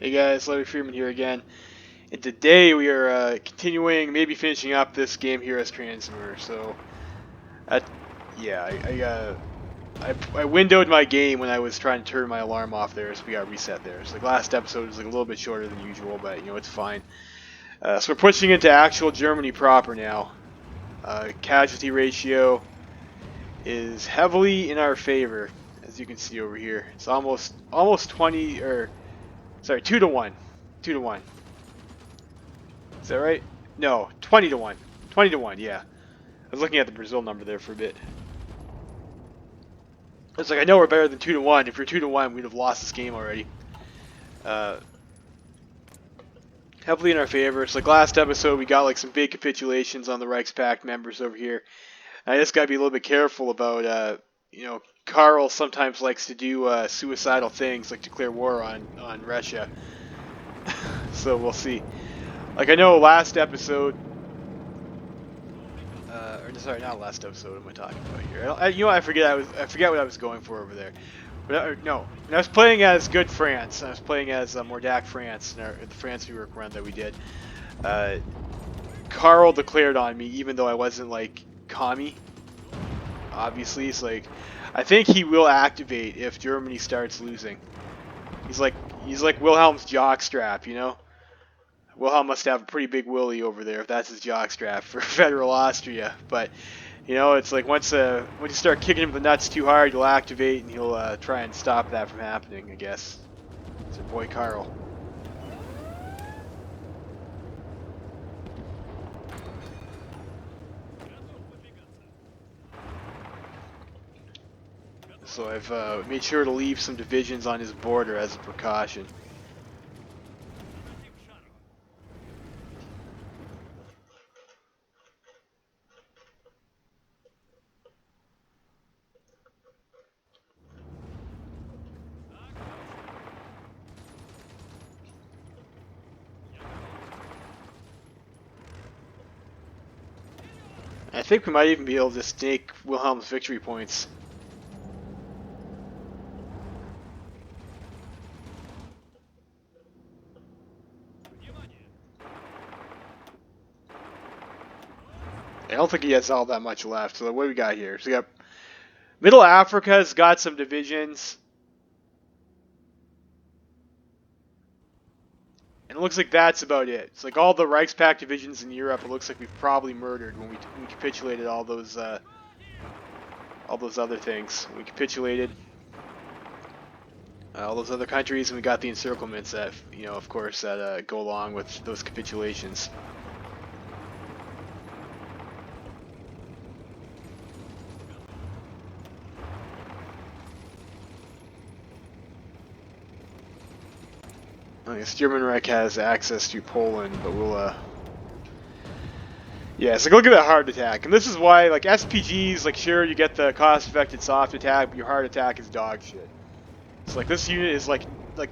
Hey guys, Larry Freeman here again, and today we are continuing, maybe finishing up this game here as Transamur. So, yeah, I windowed my game when I was trying to turn my alarm off there, so we got reset there. So the last episode was like a little bit shorter than usual, but you know it's fine. So we're pushing into actual Germany proper now. Casualty ratio is heavily in our favor, as you can see over here. It's almost 20 or sorry 2 to 1, 2 to 1. Is that right? No, 20 to 1. 20 to 1, yeah. I was looking at the Brazil number there for a bit. It's like, I know we're better than 2 to 1. If you're 2 to 1, we'd have lost this game already. Uh, Heavily in our favor. It's like last episode, we got like some big capitulations on the Reichspakt members over here. I just gotta be a little bit careful about, Karl sometimes likes to do suicidal things, like declare war on Russia. So we'll see. Like I know last episode, or sorry, not last episode. What am I talking about here? I forget what I was going for over there. But no, when I was playing as Good France, I was playing as Mordac France, the France rework run that we did. Karl declared on me, even though I wasn't like commie. Obviously, it's like I think he will activate if Germany starts losing. He's like Wilhelm's jockstrap, you know. Wilhelm must have a pretty big willy over there if that's his jockstrap for Federal Austria. But you know, it's like once you start kicking him in the nuts too hard, he'll activate and he'll try and stop that from happening. I guess. It's our boy Karl. So I've made sure to leave some divisions on his border as a precaution. I think we might even be able to stake Wilhelm's victory points. I don't think he has all that much left. So what do we got here? So we got Middle Africa's got some divisions. And it looks like that's about it. It's like all the Reichspakt divisions in Europe, it looks like we've probably murdered when we capitulated all those other things. We capitulated all those other countries, and we got the encirclements that, you know, of course, that go along with those capitulations. I guess German Reich has access to Poland, but we'll yeah, so look at that hard attack. And this is why, like, SPGs, like, sure, you get the cost-effective soft attack, but your hard attack is dog shit. So, like, this unit is, like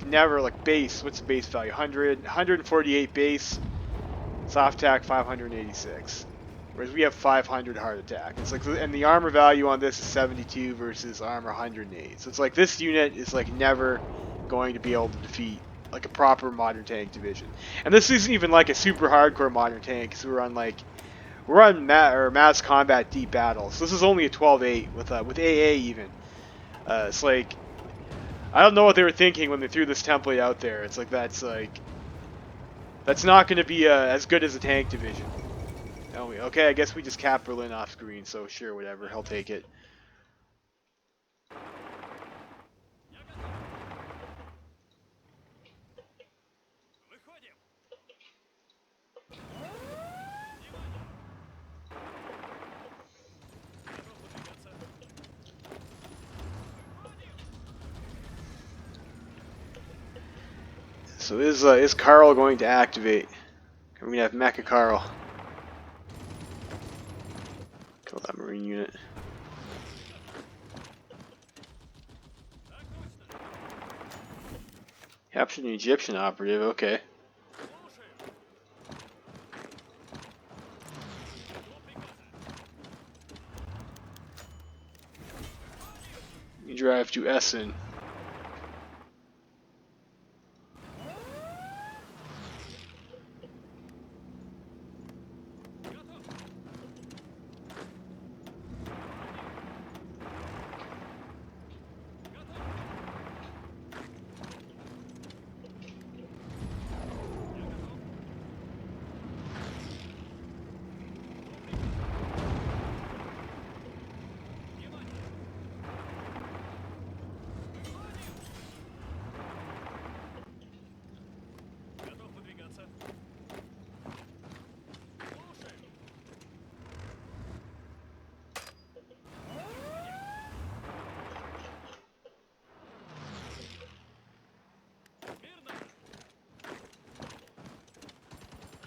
never, like, base. What's the base value? 148 base. Soft attack, 586. Whereas we have 500 hard attack. It's like, and the armor value on this is 72 versus armor 108. So it's like, this unit is, like, never going to be able to defeat, like, a proper modern tank division. And this isn't even, like, a super hardcore modern tank, because we're on mass combat deep battles. So this is only a 12-8 with AA even. It's like, I don't know what they were thinking when they threw this template out there. It's like that's not going to be as good as a tank division. Okay, I guess we just capped Berlin off screen. So sure, whatever, he'll take it. So is Karl going to activate? We're going to have Mecha Karl. Kill that Marine unit. Captured an Egyptian operative, okay. You drive to Essen.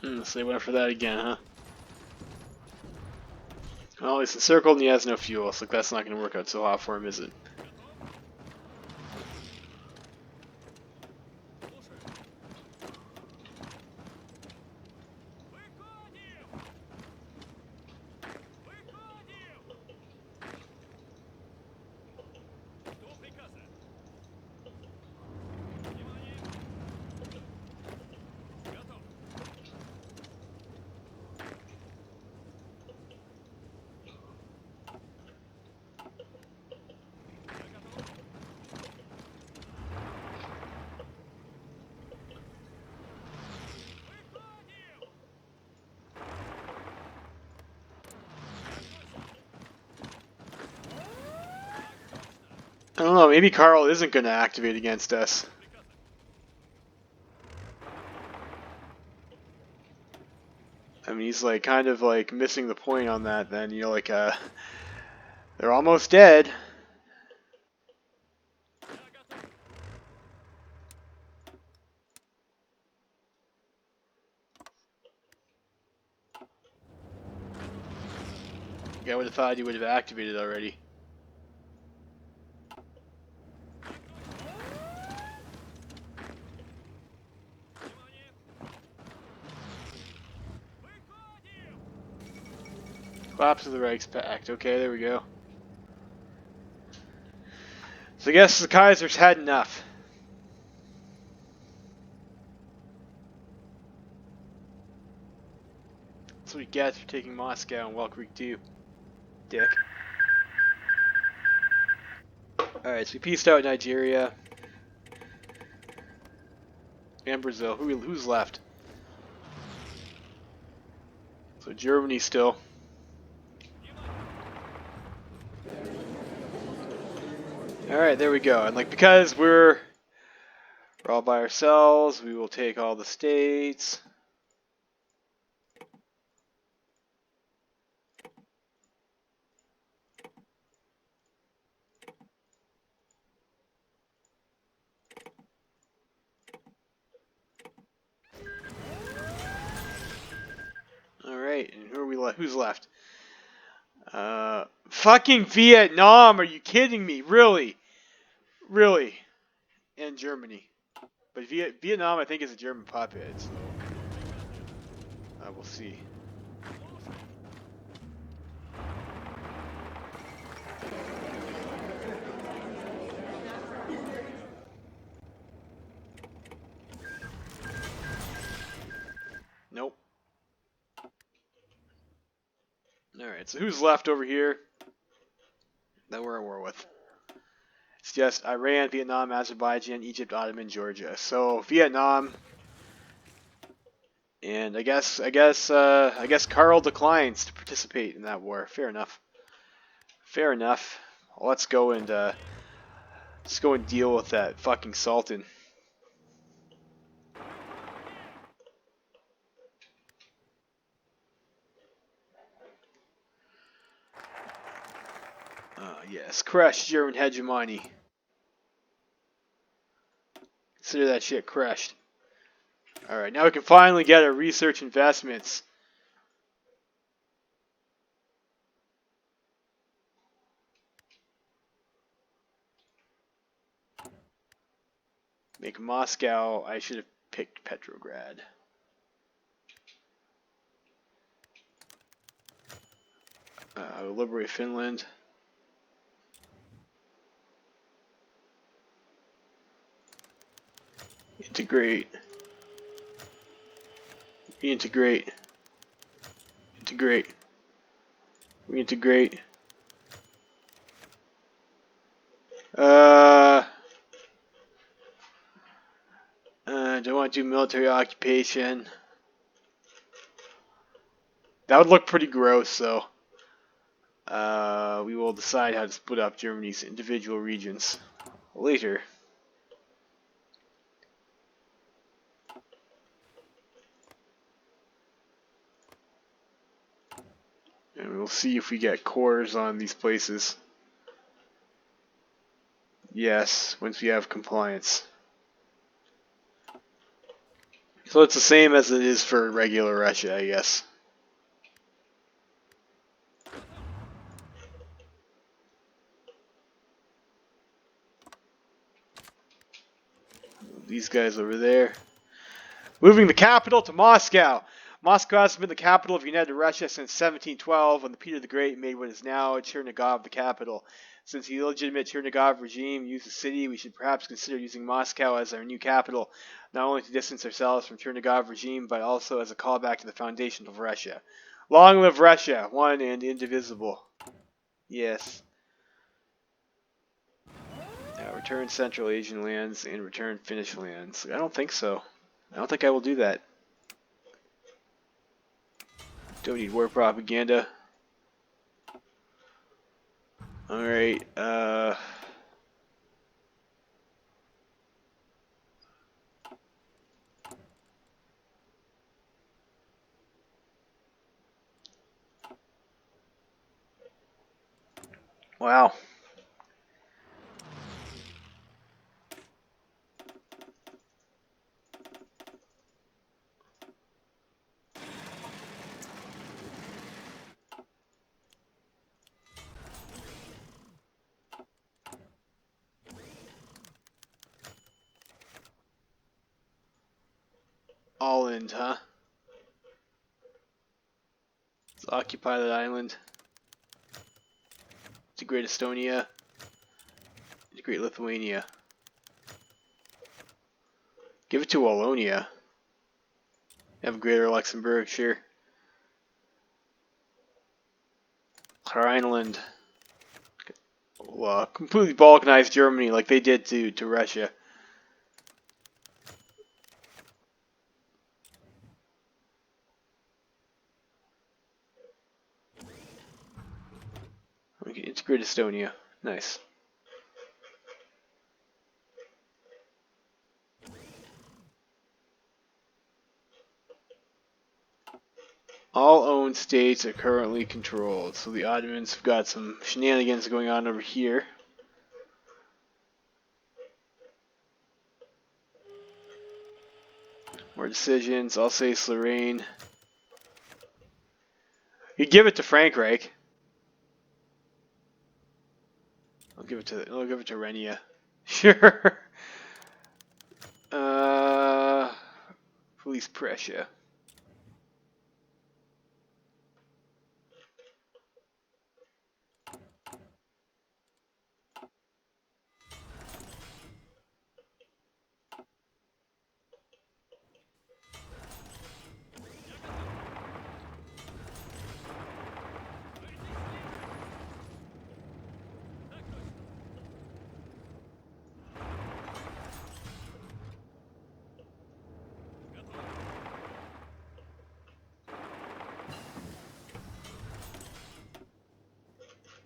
So they went for that again, huh? Well, he's encircled and he has no fuel, so that's not going to work out so hot for him, is it? I don't know, maybe Carl isn't going to activate against us. I mean, he's like kind of like missing the point on that then, you know, like they're almost dead. I would have thought he would have activated already. Collapse of the Reichspakt. Okay, there we go. So I guess the Kaiser's had enough. That's what he gets for taking Moscow and Wall Creek too. Dick. Alright, so we pieced out Nigeria. And Brazil. Who's left? So Germany still. Alright, there we go. And like because we're all by ourselves, we will take all the states. Alright, and who are we left? Who's left? Fucking Vietnam, are you kidding me? Really? Really? And Germany. But Vietnam, I think, is a German puppet, so we'll see. Nope. Alright, so who's left over here that we're at war with? It's just Iran, Vietnam, Azerbaijan, Egypt, Ottoman, Georgia. So Vietnam, and I guess Karl declines to participate in that war. Fair enough. Fair enough. Well, let's go and deal with that fucking Sultan. Yes, crush German hegemony. Consider that shit crushed. Alright, now we can finally get our research investments. Make Moscow. I should have picked Petrograd. Liberate Finland. Integrate. Reintegrate. Integrate. Reintegrate. Do I want to do military occupation? That would look pretty gross, though. We will decide how to split up Germany's individual regions later. And we'll see if we get cores on these places. Yes, once we have compliance. So it's the same as it is for regular Russia, I guess. These guys over there. Moving the capital to Moscow. Moscow has been the capital of United Russia since 1712, when Peter the Great made what is now Chernigov the capital. Since the illegitimate Chernigov regime used the city, we should perhaps consider using Moscow as our new capital, not only to distance ourselves from Chernigov regime, but also as a callback to the foundation of Russia. Long live Russia, one and indivisible. Yes. Return Central Asian lands and return Finnish lands. I don't think so. I don't think I will do that. Don't need war propaganda. Alright, wow. All in, huh? Let's occupy that island. Integrate Estonia. Integrate Lithuania. Give it to Wallonia. Have Greater Luxembourg, sure. Rhineland. Well, completely balkanized Germany like they did to Russia. We can integrate Estonia. Nice. All owned states are currently controlled. So the Ottomans have got some shenanigans going on over here. More decisions. I'll say Lorraine. You give it to Frankreich. I'll give it to Renia. Sure. Police Prussia.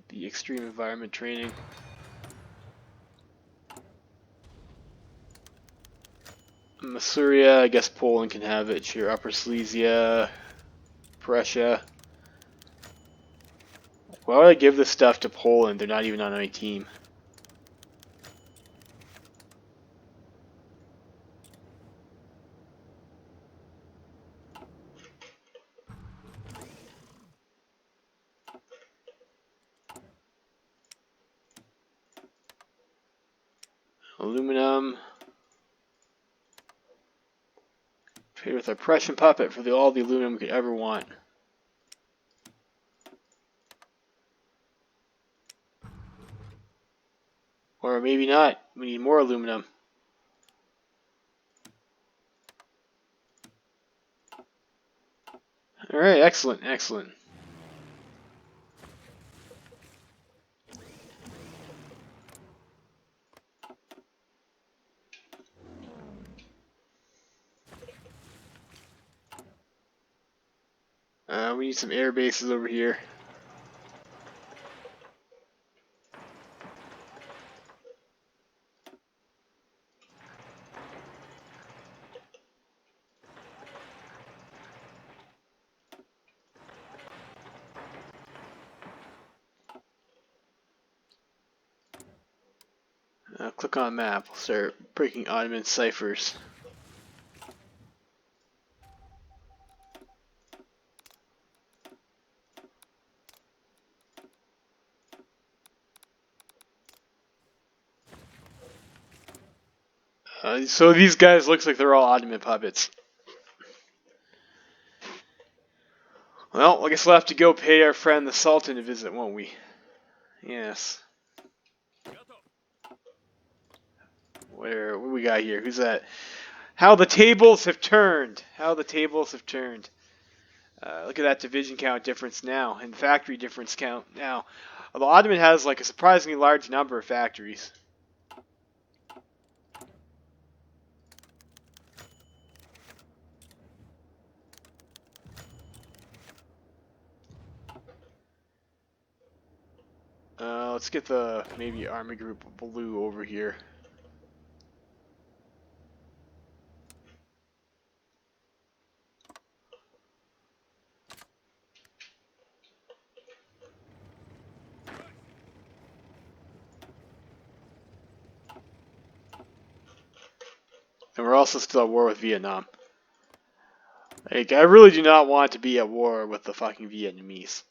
The extreme environment training. Masuria, I guess Poland can have it. Sure, Upper Silesia, Prussia. Why would I give this stuff to Poland? They're not even on my team. Aluminum. Trade with our Prussian puppet for all the aluminum we could ever want. Or maybe not. We need more aluminum. Alright, excellent, excellent. We need some air bases over here. Click on map. We'll start breaking Ottoman ciphers. So these guys looks like they're all Ottoman puppets. Well, I guess we'll have to go pay our friend the Sultan a visit, won't we? Yes. What do we got here? Who's that? How the tables have turned. How the tables have turned. Look at that division count difference now, and factory difference count now. Although Ottoman has like a surprisingly large number of factories. Let's get the maybe Army Group Blue over here. And we're also still at war with Vietnam. Like, I really do not want to be at war with the fucking Vietnamese.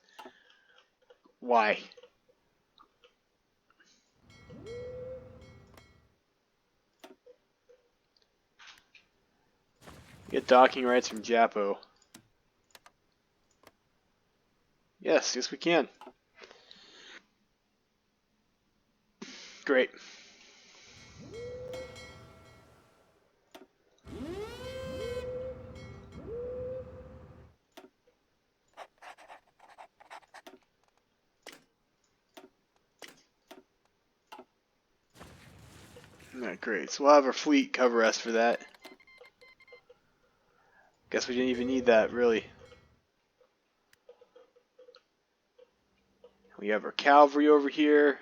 Why? Get docking rights from Japo. Yes, yes we can. Great. Alright, great. So we'll have our fleet cover us for that. Guess we didn't even need that, really. We have our cavalry over here.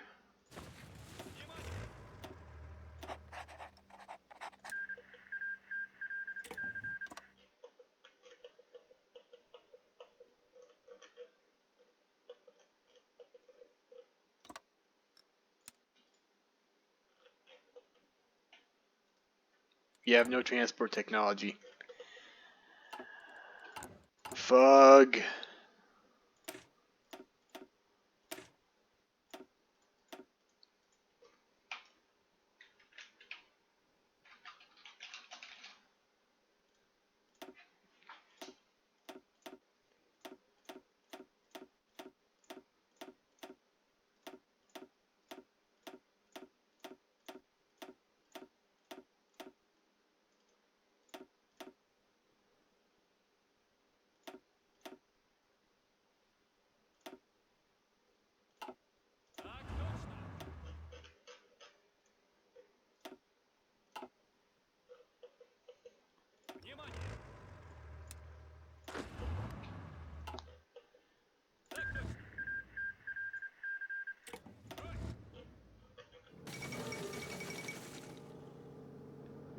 You have no transport technology. Fug.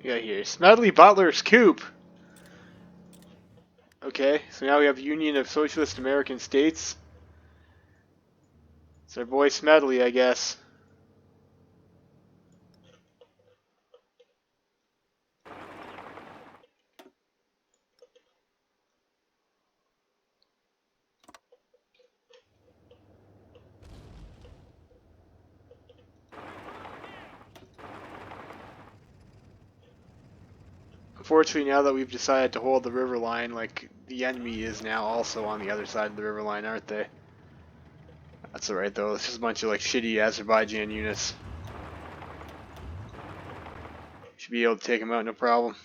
We got here Smedley Butler's coup. Okay, so now we have Union of Socialist American States. It's our boy Smedley, I guess. Unfortunately, now that we've decided to hold the river line, like, the enemy is now also on the other side of the river line, aren't they? That's alright, though. It's just a bunch of, like, shitty Azerbaijan units. Should be able to take them out, no problem.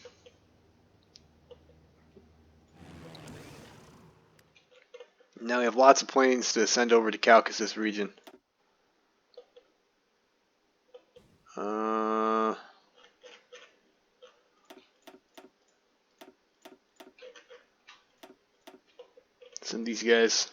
Now we have lots of planes to send over to Caucasus region. Send these guys.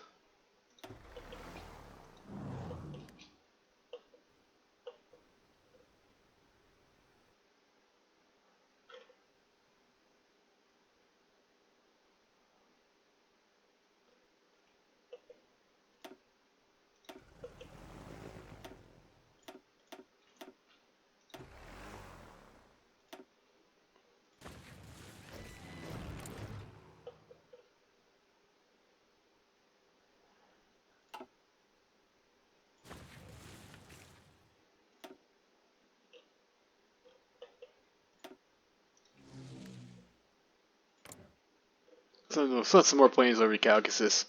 send some more planes over to Caucasus.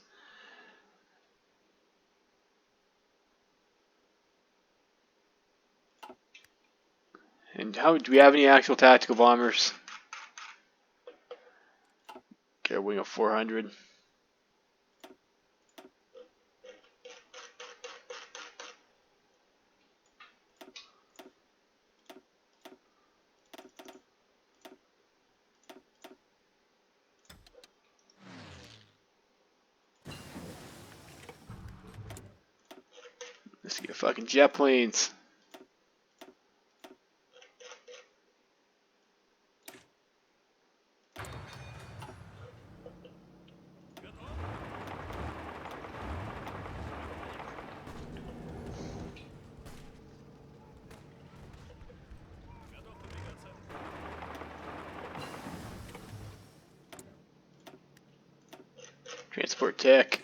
And how do we have any actual tactical bombers? Okay, a wing of 400. Let's get fucking jet planes. Transport tech.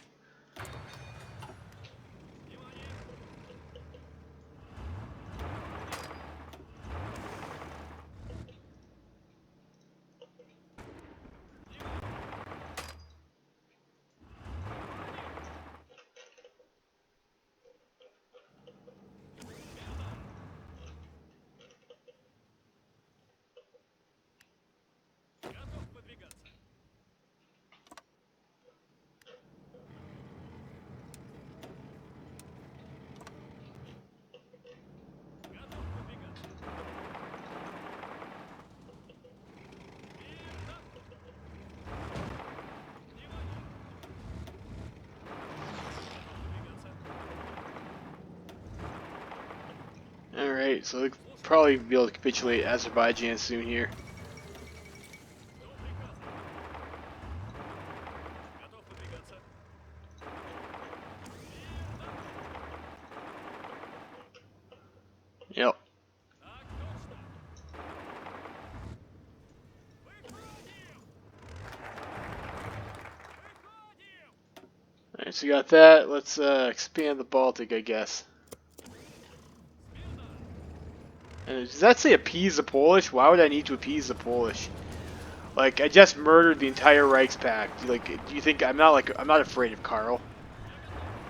Alright, so they'll probably be able to capitulate Azerbaijan soon here. Yep. Alright, so you got that. Let's expand the Baltic, I guess. And does that say appease the Polish? Why would I need to appease the Polish? Like, I just murdered the entire Reichspakt. Like, do you think I'm not afraid of Karl?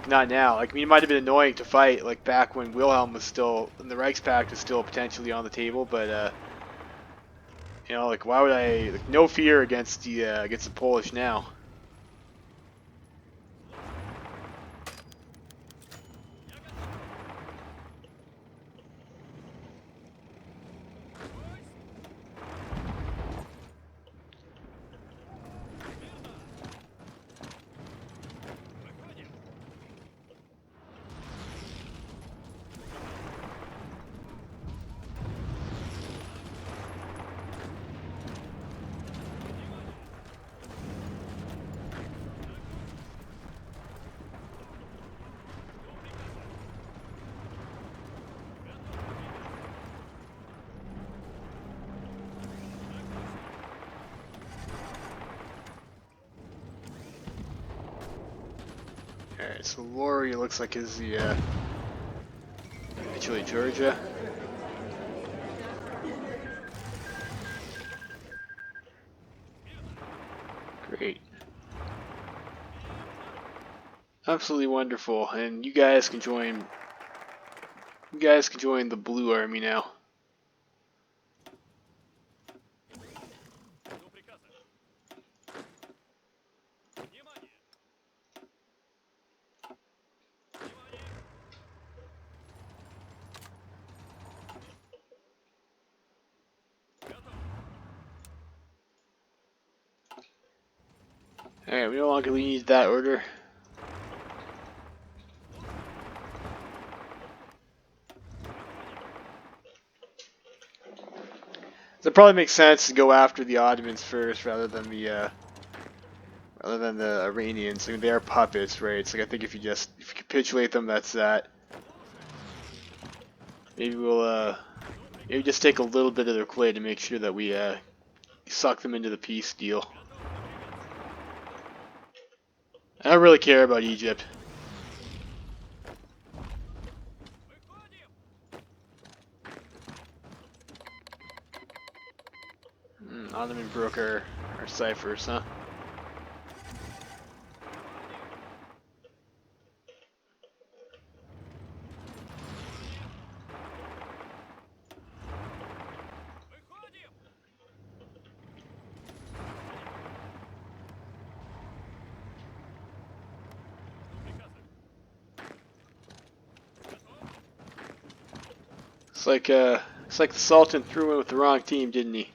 Not now. Like, I mean, it might have been annoying to fight, like back when Wilhelm was still, and the Reichspakt was still potentially on the table. But you know, like, why would I? Like, no fear against the Polish now. Alright, so Lori looks like is the capitulate Georgia. Great. Absolutely wonderful. And you guys can join the Blue Army now. Alright, we no longer need that order. So it probably makes sense to go after the Ottomans first rather than the Iranians. I mean, they are puppets, right? So I think if you capitulate them, that's that. Maybe we'll maybe just take a little bit of their clay to make sure that we suck them into the peace deal. I don't really care about Egypt. Ottoman broke our ciphers, huh? Looks like the Sultan threw in with the wrong team, didn't he?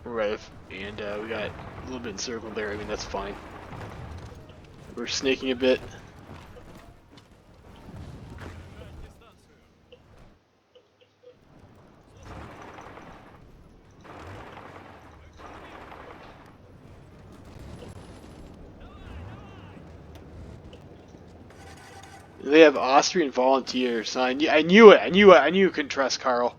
Right, and we got a little bit encircled there. I mean, that's fine. We're snaking a bit. They have Austrian volunteers. I knew it. I knew it. I knew you couldn't trust Carl.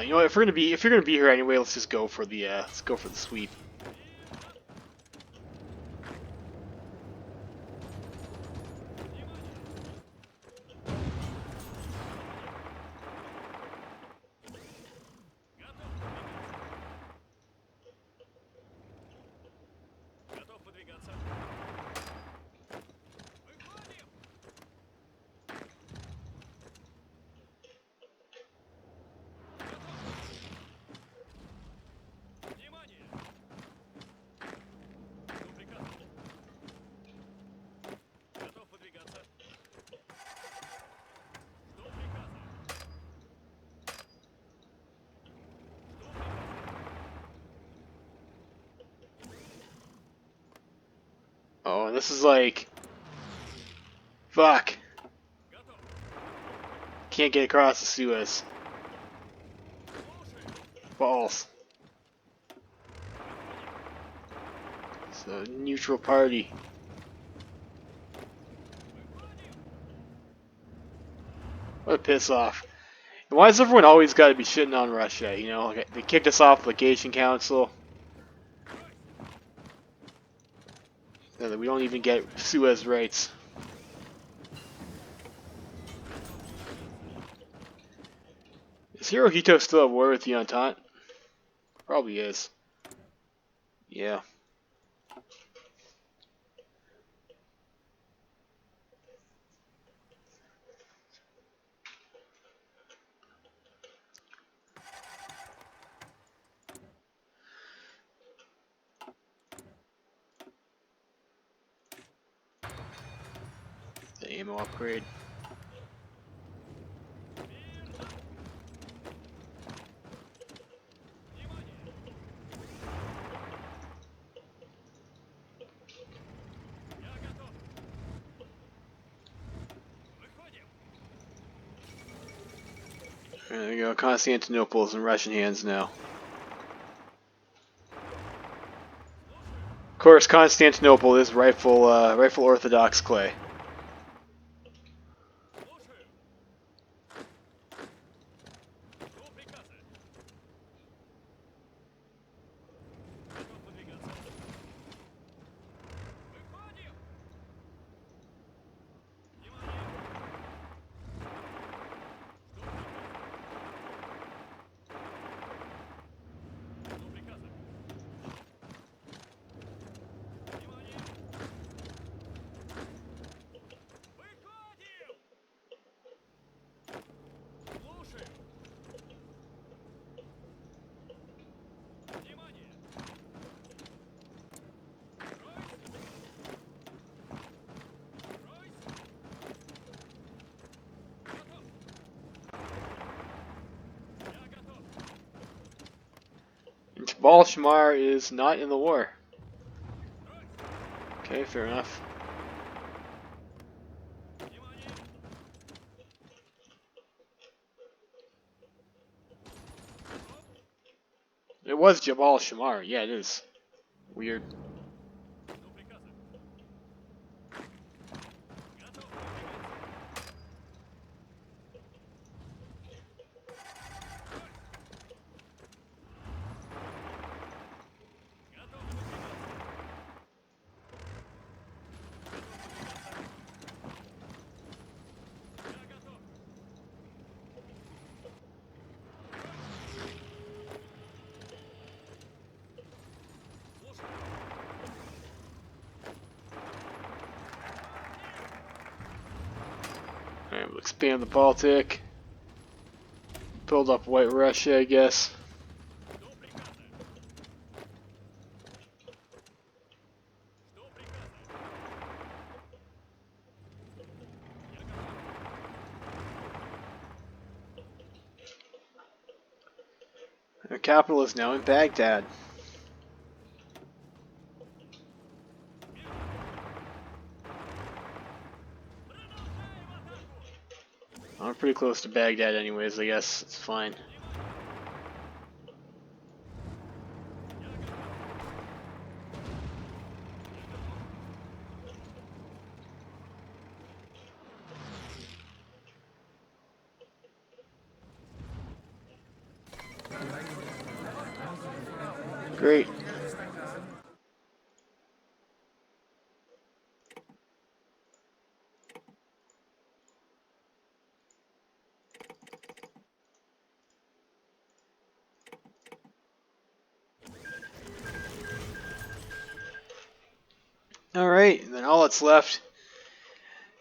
You know what? If you're gonna be here anyway, let's just go for the sweep. Oh, and this is like, fuck. Can't get across the Suez. Balls. It's a neutral party. What a piss off. And why does everyone always got to be shitting on Russia? You know, like, they kicked us off the Legation Council. And we don't even get Suez rights. Is Hirohito still at war with the Entente? Probably is. Yeah. The ammo upgrade. There we go. Constantinople is in Russian hands now. Of course, Constantinople is rightful Orthodox clay. Jabal Shamar is not in the war. Okay, fair enough. It was Jabal Shamar. Yeah, it is. Weird. Alright, we'll expand the Baltic. Build up White Russia, I guess. Our capital is now in Baghdad. I'm pretty close to Baghdad anyways, I guess it's fine. Great. Alright, then all that's left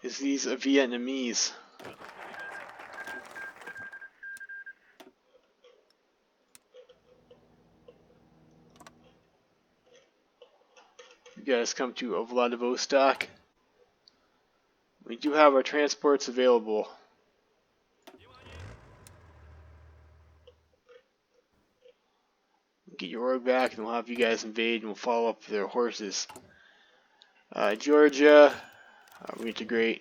is these Vietnamese. You guys come to Vladivostok. We do have our transports available. Get your org back and we'll have you guys invade and we'll follow up their horses. Georgia, reintegrate.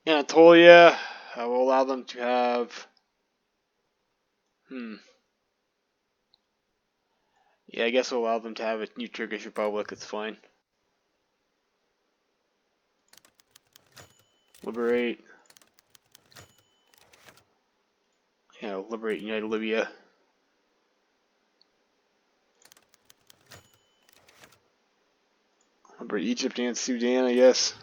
Anatolia, we'll allow them to have... Yeah, I guess we'll allow them to have a new Turkish Republic, it's fine. Liberate. Yeah, liberate United Libya. Liberate Egypt and Sudan, I guess.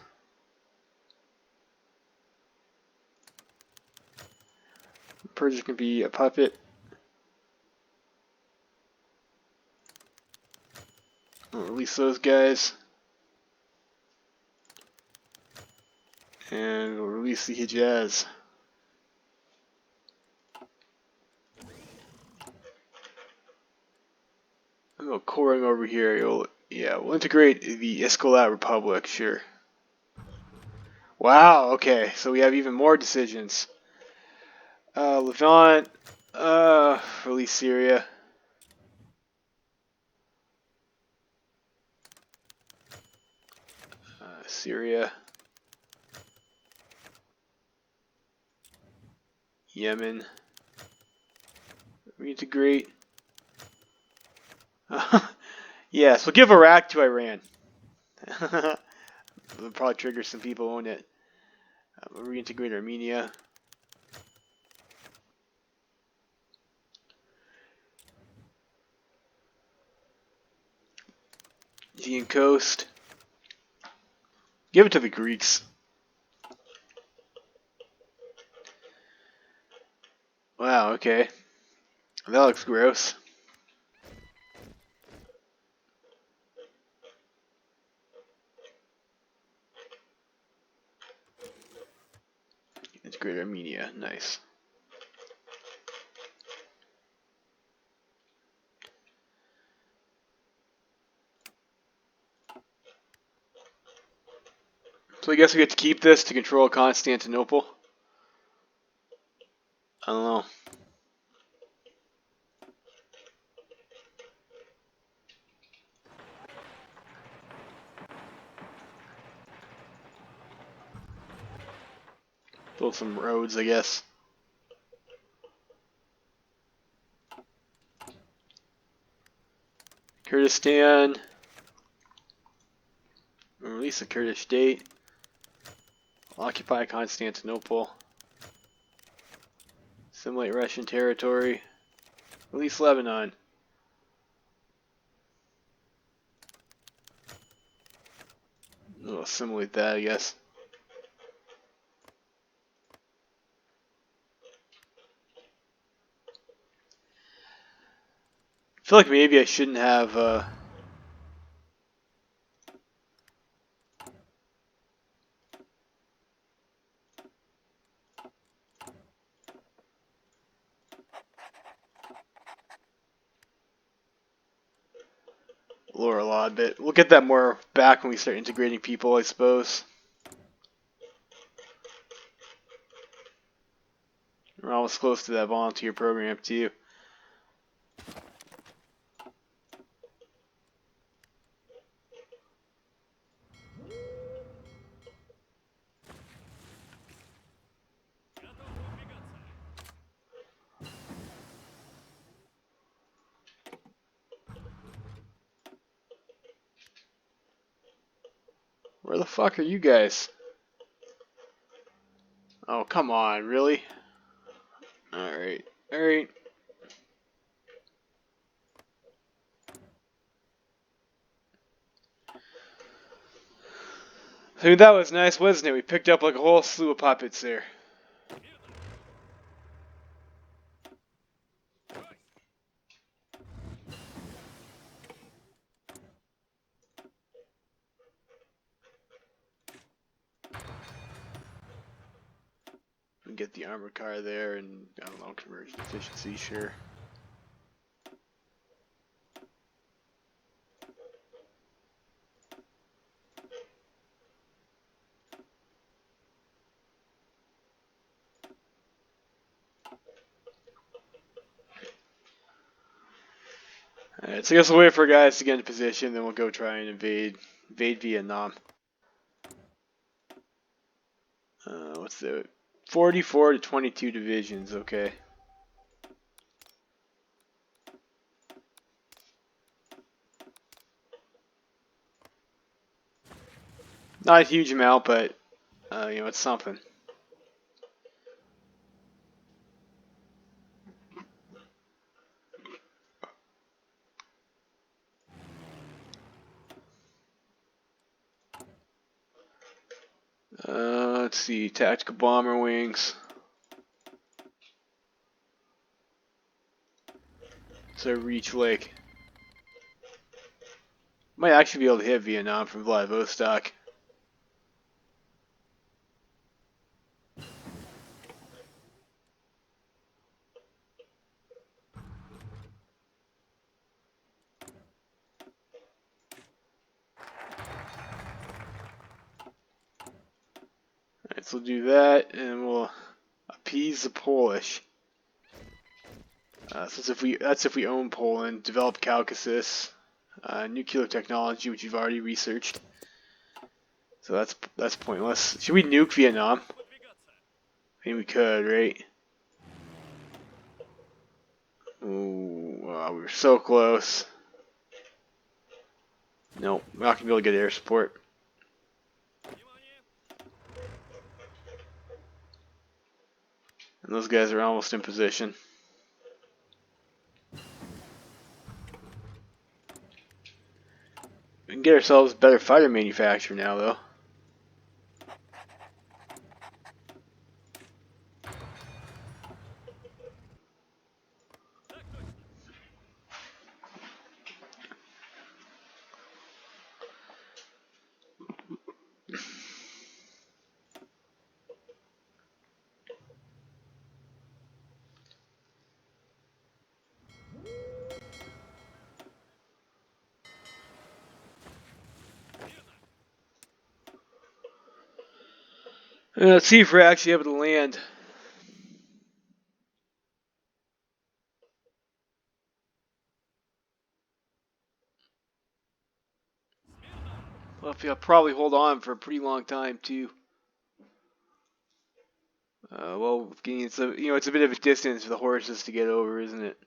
Persia can be a puppet. I'll release those guys. And we'll release the Hijaz. I'll go coring over here. We'll integrate the Iskolat Republic, sure. Wow, okay, so we have even more decisions. Levant, release Syria. Syria. Yemen. Reintegrate. Yes, we'll give Iraq to Iran. It'll probably trigger some people on it. We'll reintegrate Armenia. Aegean Coast. Give it to the Greeks. Wow, okay. That looks gross. Integrate Armenia, nice. So I guess we get to keep this to control Constantinople. I don't know. Build some roads, I guess. Kurdistan. Release the Kurdish state. Occupy Constantinople. Assimilate Russian territory. Release Lebanon. We'll assimilate that, I guess. I feel like maybe I shouldn't have lower law a bit. We'll get that more back when we start integrating people, I suppose. We're almost close to that volunteer program too. Where the fuck are you guys? Oh, come on, really? Alright, alright. I mean, that was nice, wasn't it? We picked up like a whole slew of puppets there. We get the armored car there and, I don't know, conversion efficiency, sure. Alright, so I guess we'll wait for guys to get in position, then we'll go try and invade Vietnam. What's the 44 to 22 divisions, okay. Not a huge amount, but you know, it's something. Let's see, tactical bomber wings. So reach like might actually be able to hit Vietnam from Vladivostok. Alright, so we'll do that, and we'll appease the Polish. So that's if we own Poland, develop Caucasus, nuclear technology, which you've already researched. So that's pointless. Should we nuke Vietnam? I mean, we could, right? Ooh, wow, we were so close. Nope, we're not gonna be able to get air support. And those guys are almost in position. We can get ourselves a better fighter manufacturer now, though. Let's see if we're actually able to land. Well, I'll probably hold on for a pretty long time, too. Well, it's a it's a bit of a distance for the horses to get over, isn't it?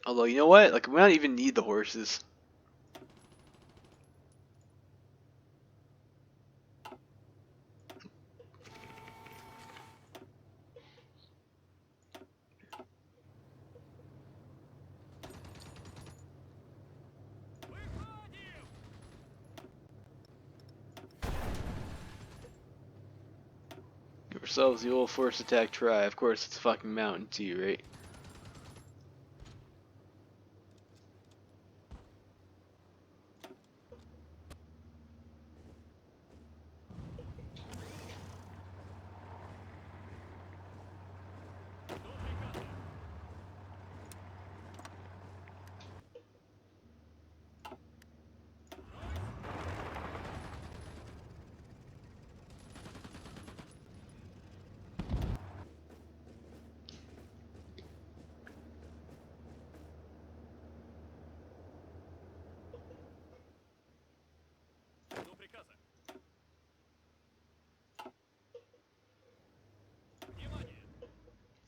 Although you know what, like we don't even need the horses. Give ourselves the old force attack try. Of course, it's a fucking mountain too, right?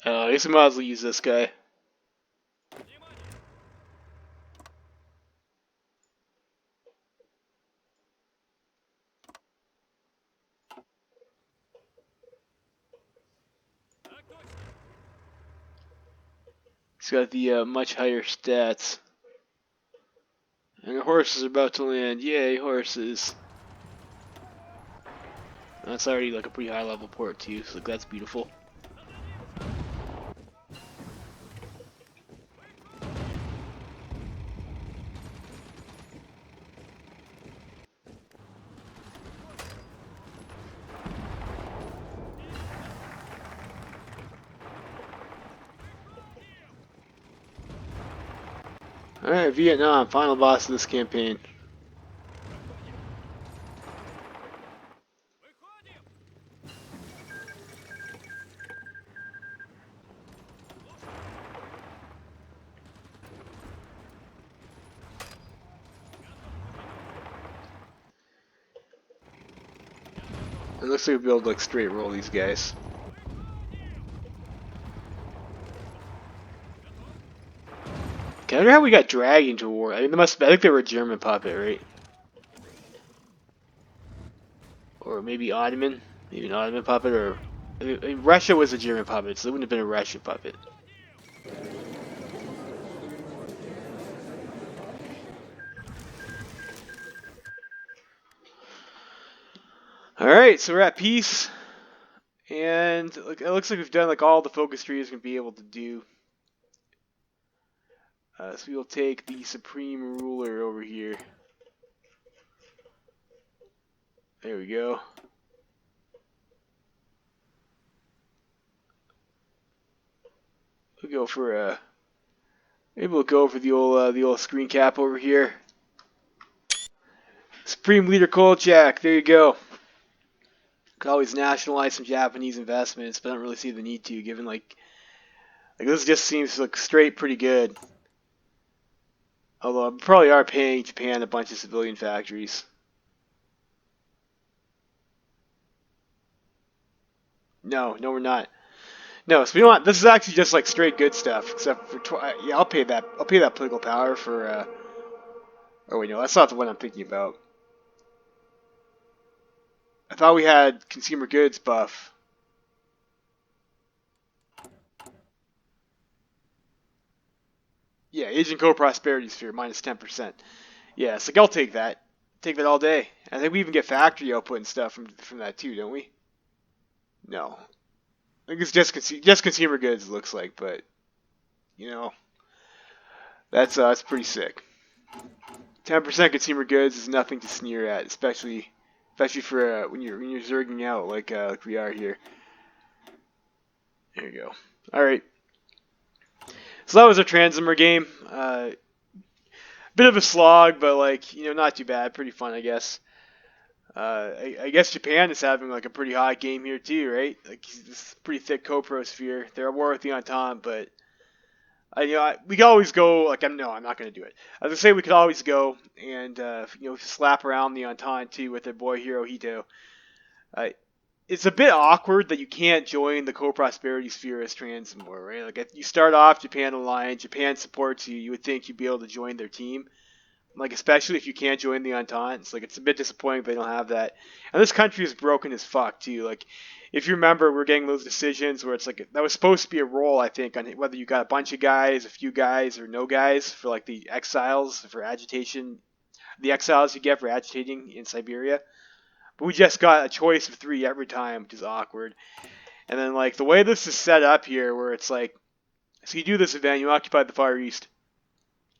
I guess we might as well use this guy. He's got the much higher stats. And the horses are about to land. Yay, horses. That's already like a pretty high level port too, so like that's beautiful. Alright, Vietnam, final boss of this campaign. It looks like we'll be able to like straight roll these guys. I wonder how we got dragged into war. I mean, I think they were a German puppet, right? Or maybe Ottoman, maybe an Ottoman puppet, or I mean, Russia was a German puppet, so it wouldn't have been a Russian puppet. All right, so we're at peace, and it looks like we've done like all the focus trees can be able to do. So we will take the Supreme Ruler over here. There we go. We'll go for maybe we'll go for the old screen cap over here. Supreme Leader Kolchak. There you go. Could always nationalize some Japanese investments, but I don't really see the need to, given like this just seems like straight pretty good. Although we probably are paying Japan a bunch of civilian factories. No, we're not. No, so we don't want, this is actually just like straight good stuff. Except for yeah, I'll pay that. I'll pay that political power for. Oh wait, no, that's not the one I'm thinking about. I thought we had consumer goods buff. Yeah, Asian Co-Prosperity Sphere minus 10%. Yeah, so like, I'll take that. Take that all day. I think we even get factory output and stuff from that too, don't we? No, I think it's just consumer goods. It looks like, but you know, that's pretty sick. 10% consumer goods is nothing to sneer at, especially for when you're zerging out like we are here. There you go. All right. So that was a Transamur game. Bit of a slog, but like not too bad. Pretty fun, I guess. I guess Japan is having like a pretty hot game here too, right? Like this pretty thick co-pro sphere. They're at war with the Entente, but we could always go. Like, I'm not going to do it. As I say, we could always go and slap around the Entente too with their boy Hirohito. Uh, it's a bit awkward that you can't join the co-prosperity sphere as Transamur, right? Like, if you start off Japan Alliance, Japan supports you. You would think you'd be able to join their team. Like, especially if you can't join the Entente. It's a bit disappointing they don't have that. And this country is broken as fuck, too. Like, if you remember, we're getting those decisions where it's like, that was supposed to be a role, I think, on whether you got a bunch of guys, a few guys, or no guys for, like, the exiles for agitation. The exiles you get for agitating in Siberia. But we just got a choice of 3 every time, which is awkward. And then, like, the way this is set up here, where it's like, so you do this event, you occupy the Far East,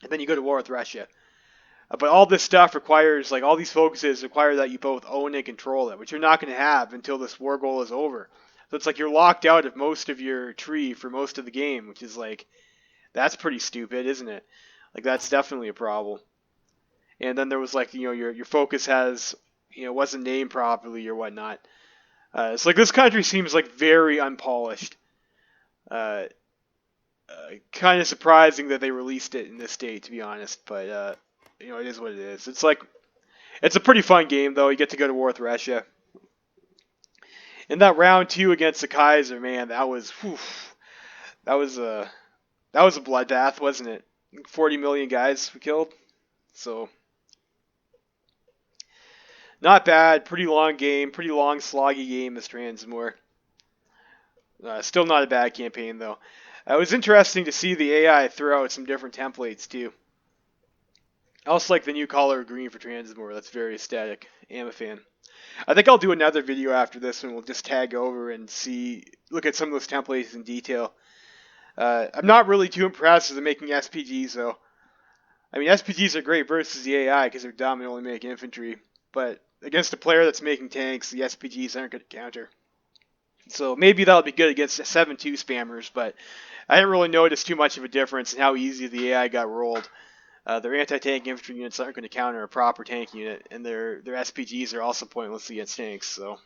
and then you go to war with Russia. But all this stuff requires, like, all these focuses require that you both own and control it, which you're not going to have until this war goal is over. So it's like you're locked out of most of your tree for most of the game, which is like, that's pretty stupid, isn't it? Like, that's definitely a problem. And then there was like, your focus wasn't named properly or whatnot. It's like this country seems like very unpolished. Uh, Kind of surprising that they released it in this state, to be honest, but it is what it is. It's a pretty fun game, though. You get to go to war with Russia. In that round 2 against the Kaiser, man, that was a bloodbath, wasn't it? 40 million guys we killed. So not bad. Pretty long game. Pretty long, sloggy game, this Transamur. Still not a bad campaign, though. It was interesting to see the AI throw out some different templates, too. I also like the new color green for Transamur. That's very aesthetic. I'm a fan. I think I'll do another video after this one. We'll just tag over and look at some of those templates in detail. I'm not really too impressed with making SPGs, though. I mean, SPGs are great versus the AI because they're dumb and only make infantry. But against a player that's making tanks, the SPGs aren't going to counter. So maybe that'll be good against 7-2 spammers, but I didn't really notice too much of a difference in how easy the AI got rolled. Their anti-tank infantry units aren't going to counter a proper tank unit, and their SPGs are also pointless against tanks. So,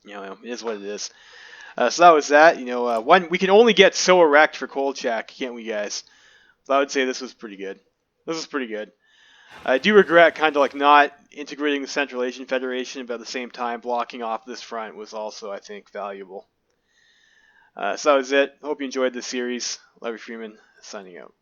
it is what it is. So that was that. We can only get so erect for Kolchak, can't we, guys? So I would say this was pretty good. This was pretty good. I do regret kind of like not integrating the Central Asian Federation, but at the same time blocking off this front was also, I think, valuable. So that was it. Hope you enjoyed this series. Larry Freeman, signing out.